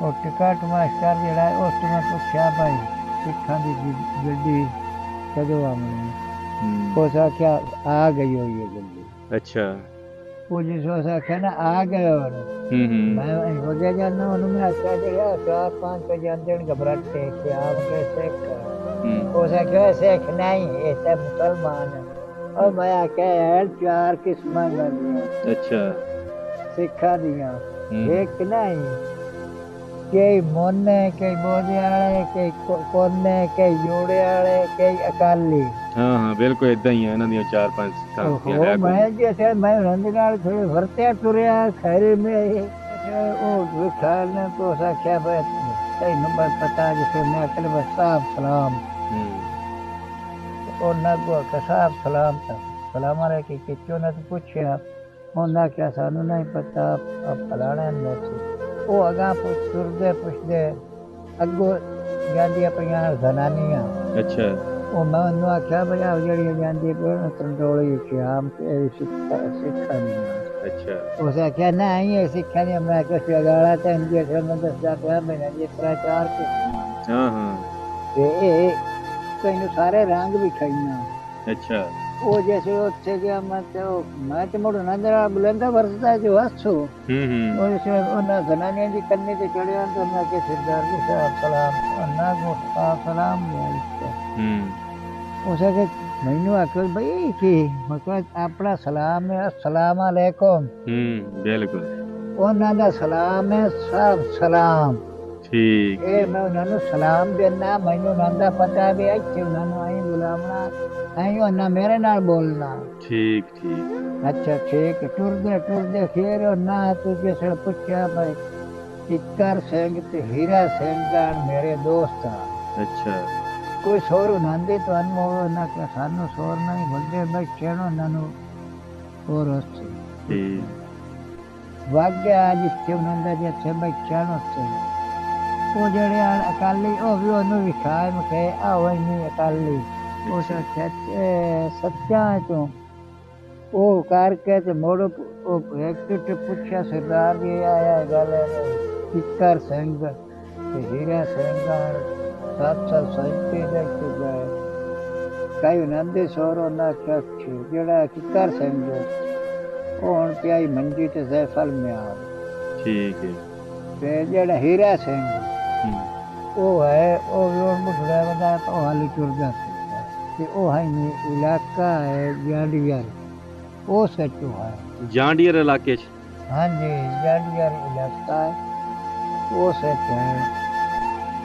ਉਹ ਟਿਕਟ ਮਾਸਟਰ ਜਿਹੜਾ ਹੈ, ਉਸ ਤੋਂ ਮੈਂ ਪੁੱਛਿਆ ਭਾਈ ਸਿੱਖਾਂ ਦੀ ਗੱਡੀ ਕਦੋਂ ਆਉਣੀ? ਉਸ ਆਖਿਆ ਆ ਗਈ ਹੋਈ ਹੈ ਗੱਡੀ। ਅੱਛਾ। ਉਹ ਜਿਸ ਉਸ ਆਖਿਆ ਨਾ ਆ ਗਏ ਹੁਣ। ਮੈਂ ਵਗੇ ਜਾਣਾ ਉਹਨੂੰ ਮੈਂ ਆਖਿਆ ਜਿਹੜਾ 4-5 ਜਾਂਦੇ ਨੇ ਘਬਰਾਤੇ ਕਿ ਆਪ ਕੇ ਸਿੱਖ। ਉਸ ਆਖਿਆ ਸਿੱਖ ਨਹੀਂ ਇਹ ਤਾਂ ਮੁਸਲਮਾਨ ਹੈ। ਉਹ ਮੈਂ ਆਖਿਆ ਯਾਰ 4 ਕਿਸਮਾਂ ਗਾਲੀਆਂ ਅੱਛਾ ਸਿੱਖਾਂ ਦੀਆਂ ਇੱਕ ਨਹੀਂ ਕਈ ਮੋਨੇ ਕਈ ਬੋਦੇ ਵਾਲੇ ਕਈ ਕੋਨੇ ਕਈ ਜੋੜੇ ਵਾਲੇ ਕਈ ਅਕਾਲੀ। ਹਾਂ ਹਾਂ ਬਿਲਕੁਲ ਇਦਾਂ ਹੀ ਆ ਇਹਨਾਂ ਦੀਆਂ 4-5 ਉਹ ਮੈਂ ਜਿਵੇਂ ਮੈਂ ਰੰਗ ਨਾਲ ਥੋੜੇ ਵਰਤਿਆ ਤੁਰਿਆ ਖੈਰੇ ਮੈਂ ਉਹ ਵਿਖਾਲ ਨੇ ਤੋਂ ਆਖਿਆ ਬਈ ਕਈ ਨੰਬਰ ਪਤਾ ਜਿਸੇ ਮੈਂ ਅਕਲ ਬਸ ਸਲਾਮ ਉਹਨਾਂ ਕੋ ਕਸਾਬ ਸਲਾਮ ਸਲਾਮ ਅਲੈਕੁਮ ਕਿ ਕਿਉਂ ਨਾ ਪੁੱਛਿਆ ਉਹਨਾਂ ਕਿਹਾ ਸਾਨੂੰ ਨਹੀਂ ਪਤਾ ਫਲਾਣਾ ਨੇ ਉਹ ਅਗਾਂਹ ਪੁੱਛਦੇ ਅੱਗੋਂ ਜਾਂਦੀਆਂ ਪਈਆਂ ਜ਼ਨਾਨੀਆਂ। ਅੱਛਾ। ਉਹ ਮੈਂ ਉਹਨੂੰ ਆਖਿਆ ਬਈ ਆਹ ਜਿਹੜੀਆਂ ਜਾਂਦੀਆਂ ਪਈਆਂ ਕੰਟਰੋਲੀ ਸ਼ਾਮ ਤੇ ਸਿੱਖਾਂ ਦੀਆਂ। ਅੱਛਾ। ਉਸ ਆਖਿਆ ਨਹੀਂ ਇਹ ਸਿੱਖਾਂ ਦੀਆਂ। ਮੈਂ ਕਿਹਾ ਸਗਾਲਾ ਤਾਂ ਇੰਡੀਆ ਸੇ ਮੈਂ ਦੱਸਦਾ ਪਿਆ ਮੈਨਾਂ ਜਿਸ ਤਰ੍ਹਾਂ 4 ਕਿਸਮਾਂ। ਹਾਂ ਹਾਂ ਤੇ ਇਹ ਤੈਨੂੰ ਸਾਰੇ ਰੰਗ ਵੀ ਖਾਈਆਂ। ਅੱਛਾ। ਉਹ ਜੈਸੇ ਉੱਥੇ ਗਿਆ ਮੈਂ ਤੇ ਮੁੜ ਨੰਦਰਾ ਬੁਲੰਦਾ ਵਰਸਦਾ ਜੋ ਹੱਸੋ। ਉਹਨਾਂ ਜ਼ਨਾਨੀਆਂ ਦੀ ਕੰਨੀ ਤੇ ਚੜਿਆ ਤਾਂ ਉਹਨਾਂ ਕੇ ਸਰਦਾਰ ਜੀ ਸਾਹਿਬ ਸਲਾਮ ਉਹਨਾਂ ਕੋ ਸਲਾਮ ਉਸ ਆਖੇ ਮੈਨੂੰ ਆਖਿਆ ਬਈ ਕੀ ਮਤਲਬ ਆਪਣਾ ਸਲਾਮ ਹੈ ਅਸਲਾਮ ਅਲੈਕੁਮ। ਬਿਲਕੁਲ ਉਹਨਾਂ ਦਾ ਸਲਾਮ ਹੈ ਸਭ ਸਲਾਮ। ਠੀਕ। ਇਹ ਮੈਂ ਉਹਨਾਂ ਨੂੰ ਸਲਾਮ ਦੇਣਾ ਮੈਨੂੰ ਉਹਨਾਂ ਦਾ ਪਤਾ ਵੀ ਇੱਥੇ ਉਹਨਾਂ ਨੂੰ ਆਈ ਬੁਲਾਉਣਾ ਆਈ ਉਹਨਾਂ ਮੇਰੇ ਨਾਲ ਬੋਲਣਾ। ਠੀਕ ਠੀਕ। ਅੱਛਾ ਠੀਕ। ਟੁਰਦੇ ਫਿਰ ਉਹਨਾਂ ਤੂੰ ਜਿਸ ਨੇ ਪੁੱਛਿਆ ਭਾਈ ਕਿੱਕਰ ਸਿੰਘ ਤੇ ਹੀਰਾ ਸਿੰਘ ਮੇਰੇ ਦੋਸਤ ਆ। ਅੱਛਾ। ਕੋਈ ਸ਼ੋਰ ਉਹਨਾਂ ਦੇ ਤੁਹਾਨੂੰ ਉਹਨਾਂ ਕਿ ਸਾਨੂੰ ਸ਼ੋਰ ਨਹੀਂ ਵੱਡੇ ਬੈਠੇ ਨੂੰ ਉਹਨਾਂ ਨੂੰ ਹੋਰ ਉੱਥੇ ਠੀਕ ਵਾਗਿਆ ਜਿੱਥੇ ਉਹਨਾਂ ਦਾ ਜਿੱਥੇ ਬੈਠਿਆ ਨੂੰ ਉੱਥੇ ਉਹ ਜਿਹੜੇ ਅਕਾਲੀ ਉਹ ਵੀ ਉਹਨੂੰ ਵਿਖਾਏ ਮਖੇ ਆਓ ਨਹੀਂ ਅਕਾਲੀ ਉਸ ਸੱਚਾ ਤੋਂ ਉਹ ਕਰਕੇ ਤੇ ਮੋੜ ਉਹ ਇੱਕ ਤੇ ਪੁੱਛਿਆ ਸਰਦਾਰ ਜੀ ਆਇਆ ਗੱਲ ਕਿੱਕਰ ਸਿੰਘ ਤੇ ਹੀਰਾ ਸਿੰਘ 737 ਦੇ ਕੇ ਗਏ ਕਈ ਉਹਨਾਂ ਦੇ ਸ਼ੋਰ ਉਹਨਾਂ ਆਖਿਆ ਜਿਹੜਾ ਕਿੱਕਰ ਸਿੰਘ ਉਹ ਹੁਣ ਪਿਆਈ ਮੰਜੀ ਤੇ ਜ਼ੈਫਲ ਮਿਆਰ। ਠੀਕ ਹੈ। ਤੇ ਜਿਹੜਾ ਹੀਰਾ ਸਿੰਘ ਉਹ ਹੈ ਉਹ ਵੀ ਉਹ ਮੁੱਢੜਾ ਬੰਦਾ ਉਹ ਹਾਲੀ ਤੁਰਦਾ ਤੇ ਉਹ ਹੈ ਇਲਾਕਾ ਹੈ ਜਾਂਡੀਅਰ ਉਹ ਸੱਚੋ ਹੈ ਜਾਂਡੀਅਰ ਇਲਾਕੇ 'ਚ। ਹਾਂਜੀ ਜਾਂਡੀਅਰ ਇਲਾਕਾ ਹੈ ਉਹ ਸੱਚ ਹੈ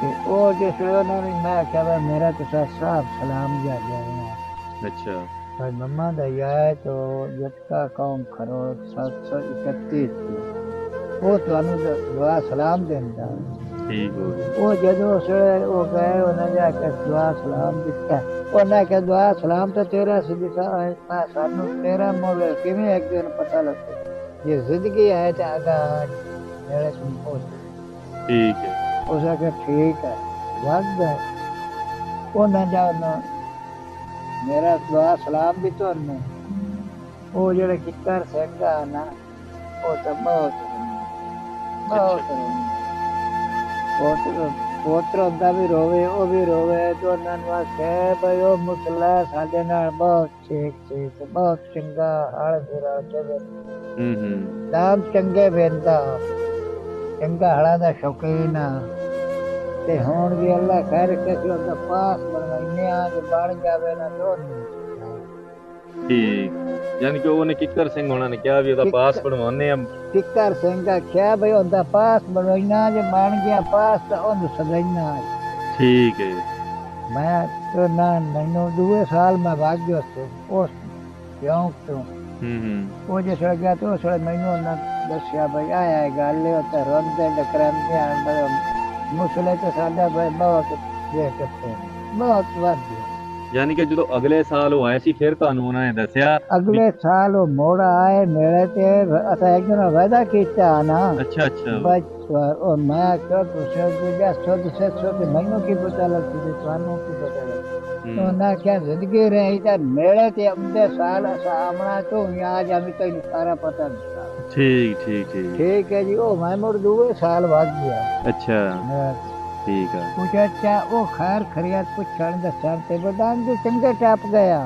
ਤੇ ਉਹ ਜਿਸ ਉਹਨਾਂ ਨੇ ਮੈਂ ਆਖਿਆ ਮੇਰਾ ਤਾਂ ਸਾਹਬ ਸਲਾਮ ਜਾ ਗਿਆ। ਅੱਛਾ। ਭਾਈ ਮੰਮਾ ਦਾ ਯਾਰ तो जटका कौम खरो 731 ਉਹ ਤੁਹਾਨੂੰ ਦੁਆ ਸਲਾਮ ਦਿੰਦਾ। ਠੀਕ ਹੋ ਗਿਆ। ਉਹ ਜਦੋਂ ਸਵੇਰੇ ਉਹ ਗਏ ਉਹਨਾਂ ਜਾ ਕੇ ਦੁਆ ਸਲਾਮ ਦਿੱਤਾ। ਉਹਨਾਂ ਕਿਹਾ ਦੁਆ ਸਲਾਮ ਤਾਂ ਤੇਰਾ ਸਿੱਧਾ ਸਾਨੂੰ ਤੇਰਾ ਮੋੜ ਕਿਵੇਂ ਇੱਕ ਦਿਨ ਪਤਾ ਲੱਗੇ ਜੇ ਜ਼ਿੰਦਗੀ ਹੈ ਤਾਂ ਅਗਾ ਮੇਰੇ ਸੁਣ। ਠੀਕ ਹੈ। ਉਸ ਆਖਿਆ ਠੀਕ ਹੈ ਵਗ ਗਏ ਉਹਨਾਂ ਜਾਣਾ ਮੇਰਾ ਦੁਆ ਸਲਾਮ ਵੀ ਤੁਹਾਨੂੰ। ਉਹ ਜਿਹੜੇ ਕਿੱਕਰ ਸਿੰਘ ਆ ਨਾ ਉਹ ਤਾਂ ਬਹੁਤ ਪੋਤਰ ਹੁੰਦਾ ਵੀ ਰੋਵੇ ਉਹ ਵੀ ਰੋਵੇ ਤੇ ਉਹਨਾਂ ਨੂੰ ਆਖਿਆ ਬਈ ਉਹ ਮੁਸਲਾ ਸਾਡੇ ਨਾਲ ਬਹੁਤ ਠੀਕ ਸੀ ਤੇ ਬਹੁਤ ਚੰਗਾ ਹਲ ਫੇਰਾ ਚਵੇ ਨਾਮ ਚੰਗੇ ਵੇਂਦਾ ਚੰਗਾ ਹਲਾਂ ਦਾ ਸ਼ੌਕੀਨ ਆ ਤੇ ਹੁਣ ਵੀ ਅੱਲਾ ਖੈਰ ਕਿਸੇ ਉਹਦਾ ਪਾਸ ਬਣਵਾਈਨੇ ਆ ਜੇ ਬਣ ਜਾਵੇ ਨਾ ਦੋ। ਠੀਕ। ਯਾਨੀ ਕਿ ਉਹਨੇ ਕਿੱਕਰ ਸਿੰਘ ਹੋਣਾ ਨੇ ਕਿਹਾ ਵੀ ਉਹਦਾ ਪਾਸ ਬਣਵਾਉਣੇ ਆ। ਕਿੱਕਰ ਸਿੰਘ ਆਖਿਆ ਬਈ ਉਹਦਾ ਪਾਸ ਬਣਵਾਈਨਾ ਜੇ ਬਣ ਗਿਆ ਪਾਸ ਤਾਂ ਉਹਨੂੰ ਸਜਾਈਨਾ। ਠੀਕ ਹੈ। ਮੈਂ ਤਾਂ ਨਾ ਮੈਨੂੰ 2 ਸਾਲ ਮੈਂ ਵਗ ਗਿਆ ਉਸ ਸ਼ੌਂਕ ਤੋਂ। ਉਹ ਜੇ ਸੜ ਗਿਆ ਤਾਂ ਉਸ ਵੇਲੇ ਮੈਨੂੰ ਉਹਨਾਂ ਦੱਸਿਆ ਬਈ ਆਇਆ ਗੱਲ ਉਹ ਤਾਂ ਰੋਂਦੇ ਡਕਰਾਂਦੇ ਆਣ ਮੁਸਲੇ ਤੇ ਸਾਡਾ ਬਹੁਤ ਦੇਖ ਕੇ ਬਹੁਤ ਵੱਧ ਯਾਨੀ ਕਿ ਜਦੋਂ ਅਗਲੇ ਸਾਲ ਉਹ ਆਏ ਸੀ ਫਿਰ ਤੁਹਾਨੂੰ ਉਹਨਾਂ ਨੇ ਦੱਸਿਆ? ਅਗਲੇ ਸਾਲ ਉਹ ਮੋੜ ਆਏ ਮੇਰੇ ਤੇ ਅਸਾਂ ਇੱਕ ਦਿਨ ਵਾਅਦਾ ਕੀਤਾ ਨਾ ਅੱਛਾ ਅੱਛਾ। ਬਸ ਉਹ ਮੈਂ ਕਿਹਾ ਤੁਸੀਂ ਗੁਜਾ ਸੁਧ ਸੇ ਸੁਧ ਮੈਨੂੰ ਕੀ ਪਤਾ ਲੱਗਦੀ ਤੇ ਤੁਹਾਨੂੰ ਕੀ ਪਤਾ ਲੱਗਦੀ ਉਹਨਾਂ ਕਿਹਾ ਜ਼ਿੰਦਗੀ ਰਹੀ ਤਾਂ ਮੇਰੇ ਤੇ ਆਉਂਦੇ ਸਾਲ ਸਾਹਮਣਾ ਤੋਂ ਅੱਜ ਅਭੀ ਤੱਕ ਸਾਰਾ ਪਤਾ ਨਹੀਂ। ਠੀਕ ਠੀਕ ਠੀਕ। ਠੀਕ ਹੈ ਜੀ ਉਹ ਮੈਂ ਮੁੜ ਦੂਏ ਸਾਲ ਵੱਧ ਗਿਆ। ਅੱਛਾ ਠੀਕ ਆ। ਕੁਛ ਅੱਛਾ ਉਹ ਖੈਰ ਖਰੀਅਤ ਪੁੱਛਣ ਦੱਸਣ ਤੇ ਬਦਾਨ ਜੋ ਚੰਗੇ ਟੱਪ ਗਿਆ।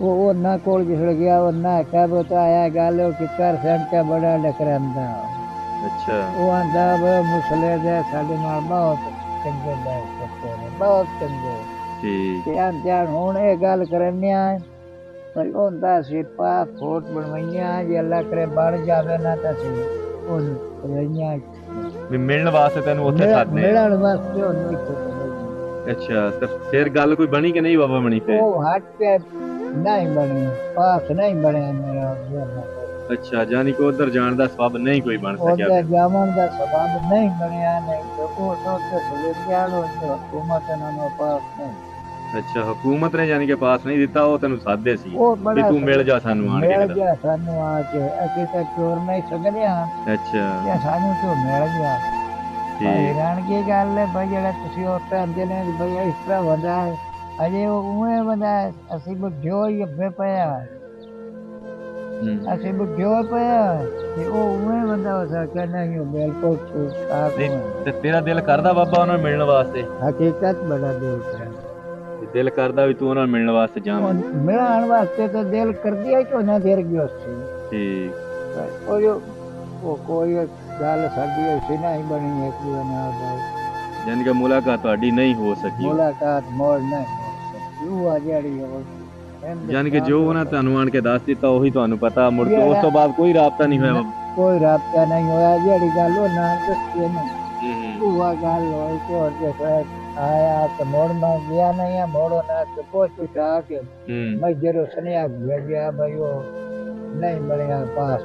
ਉਹ ਉਹਨਾਂ ਕੋਲ ਜਿਸੜ ਗਿਆ ਉਹਨਾਂ ਕਹਿ ਬਤਾਇਆ ਗੱਲ ਉਹ ਕਿੱਕਰ ਸੈਂਟਾ ਬੜਾ ਡਕਰੰਦਾ। ਅੱਛਾ। ਉਹ ਆਂਦਾ ਵੇ ਮੁਸਲੇ ਦੇ ਸਾਡੇ ਨਾਲ ਬਹੁਤ ਚੰਗੇ ਲੈ ਸਕਦੇ ਨੇ ਬਹੁਤ ਚੰਗੇ। ਠੀਕ। ਤੇ ਆਂਦਿਆਂ ਹੁਣ ਇਹ ਗੱਲ ਕਰਨਿਆ ਪਰ ਹੁੰਦਾ ਸੀ ਪਾਸਪੋਰਟ ਬਣਵਾਈਆਂ ਜੇ ਅੱਲਾ ਕਰੇ ਬਣ ਜਾਵੇ ਨਾ ਤਾਂ ਸੀ ਉਹ ਰਹੀਆਂ ਵੀ ਮਿਲਣ ਵਾਸਤੇ ਤੈਨੂੰ ਉੱਥੇ ਸਾਦੇ ਮਿਲਣ ਵਾਸਤੇ ਉਹਨੂੰ ਇੱਥੇ। ਅੱਛਾ ਤੇ ਫਿਰ ਗੱਲ ਕੋਈ ਬਣੀ ਕਿ ਨਹੀਂ ਬਾਬਾ ਬਣੀ ਫਿਰ? ਉਹ ਹਟ ਕੇ ਨਹੀਂ ਬਣੀ ਪਾਸ ਨਹੀਂ ਬਣਿਆ ਮੇਰਾ। ਅੱਛਾ ਜਾਨੀ ਕਿ ਉਧਰ ਜਾਣ ਦਾ ਸਬਬ ਨਹੀਂ ਕੋਈ ਬਣ ਸਕਿਆ। ਉਧਰ ਜਾਵਣ ਦਾ ਸਬਬ ਨਹੀਂ ਬਣਿਆ ਨਹੀਂ ਤੇ ਉਹ ਸੋਚਦੇ ਸਵੇਰਿਆਂ ਨੂੰ ਹੁਕੂਮਤ ਇਹਨਾਂ ਨੂੰ ਪਾਸ ਨਹੀਂ। ਅੱਛਾ ਹਕੂਮਤ ਨੇ ਜਾਨੀ ਕਿ ਪਾਸ ਨਹੀਂ ਦਿੱਤਾ ਉਹ ਤੈਨੂੰ ਸਾਦੇ ਸੀ ਉਹ ਵੀ ਤੂੰ ਮਿਲ ਜਾ ਸਾਨੂੰ ਆਣ ਕੇ। ਮਿਲ ਜਾ ਸਾਨੂੰ ਆ ਕੇ ਅਸੀਂ ਤਾਂ ਚੋਰ ਨਹੀਂ ਸਕਦੇ ਹਾਂ। ਅੱਛਾ ਤੇ ਸਾਨੂੰ ਤੂੰ ਮਿਲ ਗਿਆ। ਠੀਕ। ਹੈਰਾਨ ਕੀ ਗੱਲ ਹੈ ਬਈ ਜਿਹੜਾ ਤੁਸੀਂ ਉਸ ਟਾਈਮ ਦੇ ਨੇ ਬਈ ਇਸ ਤਰ੍ਹਾਂ ਵਧਾ ਅਜੇ ਉਹ ਉਵੇਂ ਵਧਾ ਅਸੀਂ ਬੁੱਝੋ ਹੀ ਅੱਗੇ ਪਿਆ ਅਸੀਂ ਬੁੱਝੋ ਪਿਆ ਤੇ ਉਹ ਉਵੇਂ ਬੰਦਾ ਹੋ ਸਕਦਾ ਨਹੀਂ ਉਹ ਬਿਲਕੁਲ ਠੀਕ ਠਾਕ ਤੇ ਤੇਰਾ ਦਿਲ ਕਰਦਾ ਬਾਬਾ ਉਹਨਾਂ ਨੂੰ ਮਿਲਣ ਵਾਸਤੇ? ਹਕੀਕਤ ਬੜਾ ਦਿਲ ਕਰਦਾ। ਦਿਲ ਕਰਦਾ ਵੀ ਤੂੰ ਉਹਨਾਂ ਨੂੰ ਮਿਲਣ ਵਾਸਤੇ ਜਾਵੇਂ? ਮਿਲਣ ਵਾਸਤੇ ਤਾਂ ਦਿਲ ਕਰਦੀ ਹੈ ਕਿ ਉਹਨਾਂ ਦੇਰ ਗਿਆ ਸੀ। ਠੀਕ। ਉਹ ਕੋਈ ਗੱਲ ਸਾਡੀ ਐਸੀ ਨਹੀਂ ਬਣੀ ਇੱਕ ਦੂਜੇ ਨਾਲ ਯਾਨੀ ਕਿ ਮੁਲਾਕਾਤ ਤੁਹਾਡੀ ਨਹੀਂ ਹੋ ਸਕੀ। ਮੁਲਾਕਾਤ ਮੋੜ ਨਹੀਂ ਹੋ ਸਕੀ ਉਹ ਆ ਜਿਹੜੀ ਉਹ ਯਾਨੀ ਕਿ ਜੋ ਉਹਨਾਂ ਤੁਹਾਨੂੰ ਆਣ ਕੇ ਦੱਸ ਦਿੱਤਾ ਉਹੀ ਤੁਹਾਨੂੰ ਪਤਾ ਮੁੜ ਕੇ ਉਸ ਤੋਂ ਬਾਅਦ ਕੋਈ ਰਾਬਤਾ ਨਹੀਂ ਹੋਇਆ? ਕੋਈ ਰਾਬਤਾ ਨਹੀਂ ਹੋਇਆ ਜਿਹੜੀ ਗੱਲ ਉਹ ਨਾਲ ਦੱਸੀ ਨਹੀਂ ਉਹ ਗੱਲ ਹੋਈ ਕਿ ਹੋਰ ਜੇ ਆਇਆ ਤਾਂ ਮੋੜ ਮੈਂ ਗਿਆ ਨਹੀਂ ਆ ਮੋੜੋ ਨਾ ਤੇ ਪੁੱਛ ਆ ਕੇ ਮੈਂ ਜਦੋਂ ਸੁਨੇਹਾ ਭੇਜਿਆ ਬਈ ਉਹ ਨਹੀਂ ਬਣਿਆ ਪਾਸ।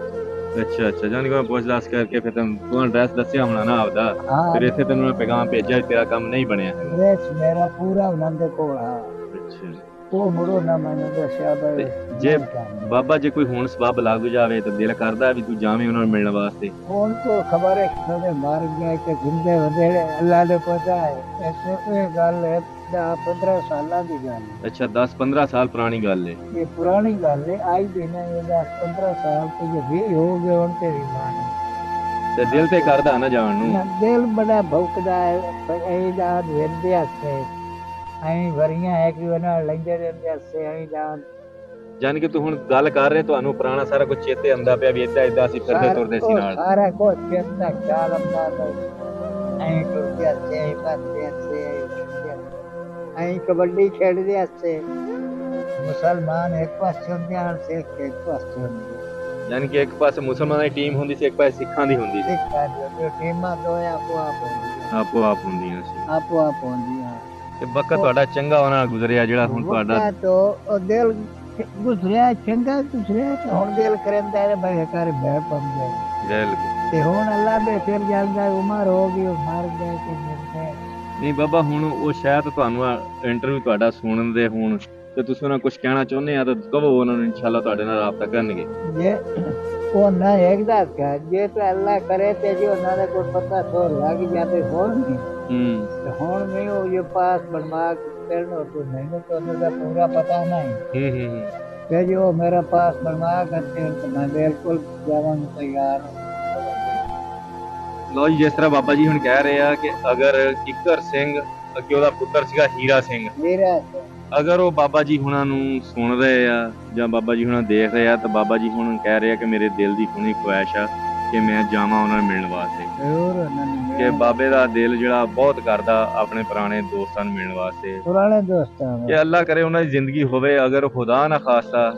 ਅੱਛਾ ਅੱਛਾ ਜਾਨੀ ਕਿ ਮੈਂ ਪੁੱਛ ਦੱਸ ਕਰਕੇ ਫਿਰ ਤੂੰ ਐਡਰੈਸ ਦੱਸਿਆ ਹੋਣਾ ਨਾ ਆਪਦਾ ਫਿਰ ਇੱਥੇ ਤੈਨੂੰ ਪੈਗਾਮ ਭੇਜਿਆ ਤੇਰਾ ਕੰਮ ਨਹੀਂ ਬਣਿਆ ਹੈ। ਰੇਸ ਮੇਰਾ ਪੂਰਾ ਉਹਨਾਂ ਦੇ ਕੋਲ ਆ। ਅੱਛਾ ਉਹ ਮੁੜੋ ਨਾ ਮੈਨੂੰ ਦੱਸਿਆ ਬਈ ਜੇ ਬਾਬਾ ਜੇ ਕੋਈ ਹੁਣ ਸਬਬ ਲੱਗ ਜਾਵੇ ਤਾਂ ਦਿਲ ਕਰਦਾ ਵੀ ਤੂੰ ਜਾਵੇਂ ਉਹਨਾਂ ਨੂੰ ਮਿਲਣ ਵਾਸਤੇ? ਹੁਣ ਤੋਂ ਖਬਰ ਹੈ ਕਿ ਮਾਰ ਗਏ ਕਿ ਜਿੰਦੇ ਵਧੇੜੇ ਅੱਲਾ ਨੇ ਪਤਾ ਹੈ ਇਹ ਗੱਲ ਹੈ 10-15 ਸਾਲਾਂ ਦੀ ਗੱਲ ਹੈ। ਅੱਛਾ 10-15 ਸਾਲ ਪੁਰਾਣੀ ਗੱਲ ਹੈ ਇਹ ਪੁਰਾਣੀ ਗੱਲ ਹੈ ਆਈ ਦਿਨ ਇਹ 10-15 ਸਾਲ ਤੋਂ ਜੇ ਵੀ ਹੋ ਗਏ ਹੁਣ ਤੇ ਵੀ ਮਾਨ ਤੇ ਦਿਲ ਤੇ ਕਰਦਾ ਨਾ ਜਾਣ ਨੂੰ? ਦਿਲ ਬੜਾ ਭੌਂਕਦਾ ਹੈ ਇਹ ਦਾ ਵੇਂਦੇ ਹੱਥੇ ਐਂ ਵਰੀਆਂ ਹੈ ਕਿ ਉਹਨਾਂ ਲੈਂਦੇ ਰਹਿੰਦੇ ਹੱਥੇ ਐਂ ਜਾਨ। ਜਾਨ ਕਿ ਤੂੰ ਹੁਣ ਗੱਲ ਕਰ ਰਹੇ ਤੁਹਾਨੂੰ ਪੁਰਾਣਾ ਸਾਰਾ ਕੁਝ ਚੇਤੇ ਆਉਂਦਾ ਪਿਆ ਵੀ ਏਦਾਂ ਏਦਾਂ ਅਸੀਂ ਫਿਰਦੇ ਤੁਰਦੇ ਸੀ ਨਾਲ? ਸਾਰਾ ਕੁਝ ਚੇਤਾ ਖਿਆਲ ਆਉਂਦਾ ਐਂ ਟੁਰਦੇ ਹੱਥੇ ਐਂ ਭੱਜਦੇ ਹੱਥੇ ਐਂ ਕਬੱਡੀ ਖੇਡਦੇ ਹੱਥੇ ਮੁਸਲਮਾਨ ਇੱਕ ਪਾਸੇ ਹੁੰਦੇ ਹਨ ਸਿੱਖ ਇੱਕ ਪਾਸੇ ਹੁੰਦੇ। ਯਾਨੀ ਕਿ ਇੱਕ ਪਾਸੇ ਮੁਸਲਮਾਨਾਂ ਦੀ ਟੀਮ ਹੁੰਦੀ ਸੀ ਇੱਕ ਪਾਸੇ ਸਿੱਖਾਂ ਦੀ ਹੁੰਦੀ ਸੀ? ਸਿੱਖਾਂ ਦੀ ਟੀਮਾਂ ਦੋ ਆਪੋ ਆਪ ਹੁੰਦੀਆਂ। ਆਪੋ ਆਪ ਹੁੰਦੀਆਂ ਸੀ। ਆਪੋ ਆਪ ਹੁੰਦੀਆਂ। ਤੇ ਵਕਤ ਤੁਹਾਡਾ ਚੰਗਾ ਉਹਨਾਂ ਨਾਲ ਗੁਜ਼ਰਿਆ ਜਿਹੜਾ ਹੁਣ ਤੁਹਾਡਾ ਉਹ ਦਿਲ ਗੁਜ਼ਰਿਆ ਚੰਗਾ ਗੁਜ਼ਰਿਆ ਤੇ ਹੁਣ ਦਿਲ ਕਰਦਾ ਹੈ ਬਈ ਘਰ ਬੈ ਪੰਦੇ ਬਿਲਕੁਲ। ਤੇ ਹੁਣ ਅੱਲਾ ਦੇ ਫਿਰ ਜਾਂਦਾ ਉਮਰ ਹੋ ਗਈ ਉਹ ਮਰ ਗਏ ਤੇ ਮਿਲਦੇ ਨਹੀਂ ਬਾਬਾ ਹੁਣ ਉਹ ਸ਼ਾਇਦ ਤੁਹਾਨੂੰ ਇੰਟਰਵਿਊ ਤੁਹਾਡਾ ਸੁਣਨ ਦੇ ਹੁਣ ਤੇ ਤੁਸੀਂ ਉਹਨਾਂ ਕੁਝ ਕਹਿਣਾ ਚਾਹੁੰਦੇ ਆ ਤਾਂ ਕਹੋ ਉਹਨਾਂ ਨੂੰ ਇਨਸ਼ਾਅੱਲਾ ਤੁਹਾਡੇ ਨਾਲ ਰਾਬਤਾ ਕਰਨਗੇ। ਜੇ ਉਹ ਨਾ ਇੱਕਦਾ ਕਹ ਜੇ ਤਾਂ ਅੱਲਾ ਕਰੇ ਤੇ ਜੀ ਉਹਨਾਂ ਦਾ ਕੋਈ ਪਤਾ ਸੋ ਲੱਗ ਜਾਤੇ ਹੋਰ ਨਹੀਂ ਤੇ ਹੁਣ ਮੈਂ ਉਹ ਇਹ ਪਾਸ ਬਣਵਾ करना तो नहीं तो उनका पूरा पता नहीं कि जो मेरा पास बनवा करते हैं तो मैं बिल्कुल जाने ਨੂੰ ਤਿਆਰ ਲੋ ਜੀ ਜਿਸ ਤਰ੍ਹਾਂ ਬਾਬਾ ਜੀ ਹੁਣ ਕਹਿ ਰਹੇ ਆ ਕਿ ਅਗਰ ਕਿੱਕਰ ਸਿੰਘ ਅੱਗੇ ਉਹਦਾ ਪੁੱਤਰ ਸੀਗਾ ਹੀਰਾ ਸਿੰਘ ਅਗਰ ਉਹ ਬਾਬਾ ਜੀ ਹੁਣਾਂ ਨੂੰ ਸੁਣ ਰਹੇ ਆ ਜਾਂ ਬਾਬਾ ਜੀ ਹੁਣਾਂ ਦੇਖ ਰਹੇ ਆ ਤਾਂ ਬਾਬਾ ਜੀ ਹੁਣ ਕਹਿ ਰਹੇ ਆ ਕਿ ਮੇਰੇ ਦਿਲ ਦੀ ਖੂਨੀ ਖੁਆਇਸ਼ ਆ ਕਿ ਮੈਂ ਜਾਵਾਂ ਉਹਨਾਂ ਨੂੰ ਮਿਲਣ ਵਾਸਤੇ ਕਿ ਬਾਬੇ ਦਾ ਦਿਲ ਜਿਹੜਾ ਬਹੁਤ ਕਰਦਾ ਆਪਣੇ ਪੁਰਾਣੇ ਦੋਸਤਾਂ ਨੂੰ ਮਿਲਣ ਵਾਸਤੇ ਪੁਰਾਣੇ ਦੋਸਤਾਂ ਕਿ ਅੱਲਾ ਕਰੇ ਉਹਨਾਂ ਦੀ ਜ਼ਿੰਦਗੀ ਹੋਵੇ ਅਗਰ ਖੁਦਾ ਨਾ ਖਾਸਤਾ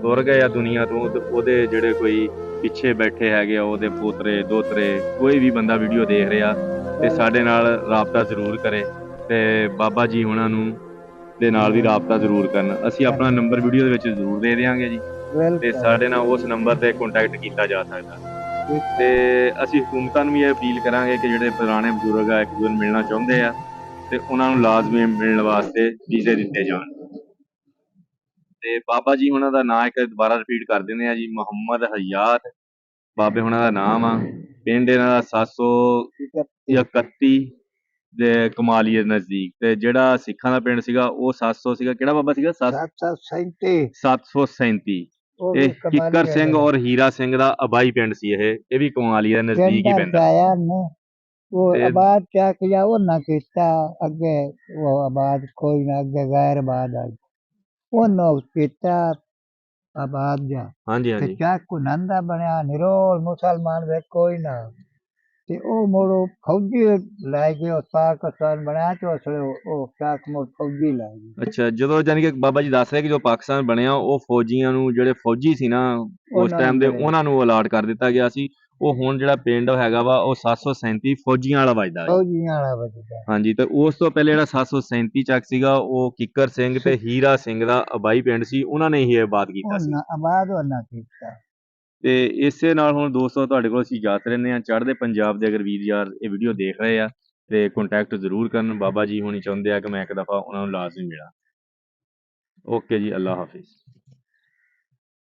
ਤੁਰ ਗਏ ਆ ਦੁਨੀਆ ਤੋਂ ਤੇ ਉਹਦੇ ਜਿਹੜੇ ਕੋਈ ਪਿੱਛੇ ਬੈਠੇ ਹੈਗੇ ਆ ਉਹਦੇ ਪੋਤਰੇ ਦੋਤਰੇ ਕੋਈ ਵੀ ਬੰਦਾ ਵੀਡੀਓ ਦੇਖ ਰਿਹਾ ਤੇ ਸਾਡੇ ਨਾਲ ਰਾਬਤਾ ਜ਼ਰੂਰ ਕਰੇ ਤੇ ਬਾਬਾ ਜੀ ਉਹਨਾਂ ਨੂੰ ਦੇ ਨਾਲ ਵੀ ਰਾਬਤਾ ਜ਼ਰੂਰ ਕਰਨ। ਅਸੀਂ ਆਪਣਾ ਨੰਬਰ ਵੀਡੀਓ ਦੇ ਵਿੱਚ ਜ਼ਰੂਰ ਦੇ ਦਿਆਂਗੇ ਜੀ ਤੇ ਸਾਡੇ ਨਾਲ ਉਸ ਨੰਬਰ ਤੇ ਕੰਟੈਕਟ ਕੀਤਾ ਜਾ ਸਕਦਾ ਤੇ ਅਸੀਂ ਹਕੂਮਤਾਂ ਨੂੰ ਵੀ ਇਹ ਅਪੀਲ ਕਰਾਂਗੇ ਕਿ ਜਿਹੜੇ ਪੁਰਾਣੇ ਬਜ਼ੁਰਗ ਆ ਇੱਕ ਦੂਜੇ ਨੂੰ ਮਿਲਣਾ ਚਾਹੁੰਦੇ ਆ ਤੇ ਉਹਨਾਂ ਨੂੰ ਲਾਜ਼ਮੀ ਮਿਲਣ ਵਾਸਤੇ ਵੀਜ਼ੇ ਦਿੱਤੇ ਜਾਣ। ਤੇ ਬਾਬਾ ਜੀ ਉਹਨਾਂ ਦਾ ਨਾਂ ਇੱਕ ਦੁਬਾਰਾ ਰਿਪੀਟ ਕਰ ਦਿੰਦੇ ਆ ਜੀ, ਮੁਹੰਮਦ ਹਯਾਤ ਬਾਬੇ ਹੁਣਾਂ ਦਾ ਨਾਮ ਆ। ਪਿੰਡ ਇਹਨਾਂ ਦਾ 731 ਦੇ ਕਮਾਲੀਏ ਦੇ ਨਜ਼ਦੀਕ। ਤੇ ਜਿਹੜਾ ਸਿੱਖਾਂ ਦਾ ਪਿੰਡ ਸੀਗਾ ਉਹ 700 ਸੀਗਾ। ਕਿਹੜਾ ਬਾਬਾ ਸੀਗਾ? 737। ਉਹ ਇਹ ਵੀ ਕਿੱਕਰ ਕਮਾਲੀ ਸਿੰਘ ਔਰ ਹੀਰਾ ਸਿੰਘ ਦਾ ਅਬਾਈ ਪਿੰਡ ਸੀ। ਇਹ ਵੀ ਕਮਾਲੀਏ ਦੇ ਨਜ਼ਦੀਕ ਹੀ ਪੈਂਦਾ। ਆਇਆ ਨੇ ਉਹ ਤੇ ਆਬਾਦ ਕਿਆ ਕਿया ਉਹ ਨਾ ਕੀਤਾ ਅੱਗੇ ਉਹ ਆਬਾਦ ਕੋਈ ਨਾ ਅੱਗੇ ਗੈਰ ਆਬਾਦ ਆ ਉਹਨੂੰ ਕੀਤਾ ਆਬਾਦ ਜਾ ਹਾਂਜੀ ਤੇ ਹਾਂਜੀ ਕਿਆ ਕੁਨੰਦਾ ਬਣਿਆ ਨਿਰੋਲ ਮੁਸਲਮਾਨ ਵੇ ਕੋਈ ਨਾ ਤੇ ਉਹ ਮੋੜੋ ਫੌਜੀ ਲੈ ਕੇ ਉਹ ਪਾਕਿਸਤਾਨ ਬਣਾਇਆ ਤੇ ਉਹ ਕਿਆ ਮੋੜ ਫੌਜੀ ਲੈ ਗਏ। ਅੱਛਾ, ਜਦੋਂ ਜਾਨੀ ਕਿ ਬਾਬਾ ਜੀ ਦੱਸ ਰਹੇ ਕਿ ਜੋ ਪਾਕਿਸਤਾਨ ਬਣਿਆ ਉਹ ਫੌਜੀਆਂ ਨੂੰ, ਜਿਹੜੇ ਫੌਜੀ ਸੀ ਨਾ ਉਸ ਟਾਈਮ ਦੇ, ਉਹਨਾਂ ਨੂੰ ਅਲਾਟ ਕਰ ਦਿੱਤਾ ਗਿਆ ਸੀ। ਉਹ ਹੁਣ ਜਿਹੜਾ ਪਿੰਡ ਹੈਗਾ ਵਾ ਉਹ 737 ਫੌਜੀਆਂ ਵਾਲਾ ਵੱਜਦਾ ਹੈ। ਫੌਜੀਆਂ ਵਾਲਾ ਵੱਜਦਾ। ਹਾਂਜੀ, ਤੇ ਉਸ ਤੋਂ ਪਹਿਲੇ ਜਿਹੜਾ 737 ਚੱਕ ਸੀਗਾ ਉਹ ਕਿੱਕਰ ਸਿੰਘ ਤੇ ਹੀਰਾ ਸਿੰਘ ਦਾ ਅਬਾਈ ਪਿੰਡ ਸੀ, ਉਹਨਾਂ ਨੇ ਹੀ ਇਹ ਆਬਾਦ ਕੀਤਾ ਸੀ। ਆਬਾਦ ਉਹਨਾਂ ਕੀਤਾ। ਤੇ ਇਸੇ ਨਾਲ ਹੁਣ ਦੋਸਤੋ ਤੁਹਾਡੇ ਕੋਲ ਅਸੀਂ ਇਜਾਜ਼ਤ ਲੈਂਦੇ ਹਾਂ। ਚੜ੍ਹਦੇ ਪੰਜਾਬ ਦੇ ਅਗਰ ਵੀਰ ਯਾਰ ਇਹ ਵੀਡੀਓ ਦੇਖ ਰਹੇ ਆ ਤੇ ਕੰਟੈਕਟ ਜ਼ਰੂਰ ਕਰਨ। ਬਾਬਾ ਜੀ ਹੁਣੀ ਚਾਹੁੰਦੇ ਆ ਕਿ ਮੈਂ ਇੱਕ ਦਫਾ ਉਹਨਾਂ ਨੂੰ ਲਾਜ਼ਮੀ ਮਿਲਾਂ। ਓਕੇ ਜੀ, ਅੱਲਾ ਹਾਫਿਜ਼।